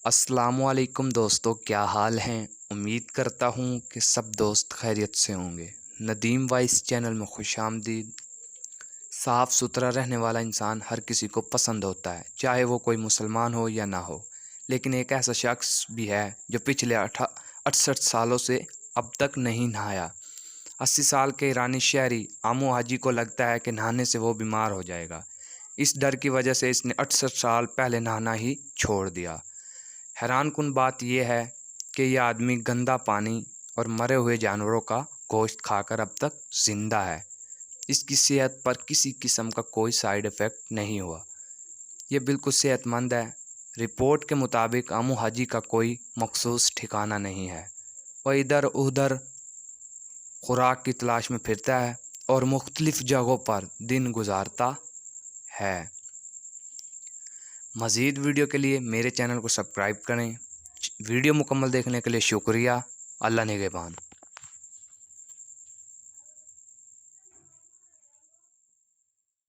अस्सलामुअलैकुम दोस्तों, क्या हाल हैं। उम्मीद करता हूँ कि सब दोस्त खैरियत से होंगे। नदीम वाइस चैनल में खुशामदीद। साफ़ सुथरा रहने वाला इंसान हर किसी को पसंद होता है, चाहे वो कोई मुसलमान हो या ना हो। लेकिन एक ऐसा शख्स भी है जो पिछले 68 सालों से अब तक नहीं नहाया। 80 साल के ईरानी शहरी आमू हाजी को लगता है कि नहाने से वो बीमार हो जाएगा। इस डर की वजह से इसने 68 साल पहले नहाना ही छोड़ दिया। हैरानकुन बात यह है कि यह आदमी गंदा पानी और मरे हुए जानवरों का गोश्त खाकर अब तक जिंदा है। इसकी सेहत पर किसी किस्म का कोई साइड इफ़ेक्ट नहीं हुआ। यह बिल्कुल सेहतमंद है। रिपोर्ट के मुताबिक आमू हाजी का कोई मखसूस ठिकाना नहीं है। वह इधर उधर खुराक की तलाश में फिरता है और मुख्तलिफ़ जगहों पर दिन गुजारता है। मज़ीद वीडियो के लिए मेरे चैनल को सब्सक्राइब करें। वीडियो मुकम्मल देखने के लिए शुक्रिया। अल्लाह निगहबान।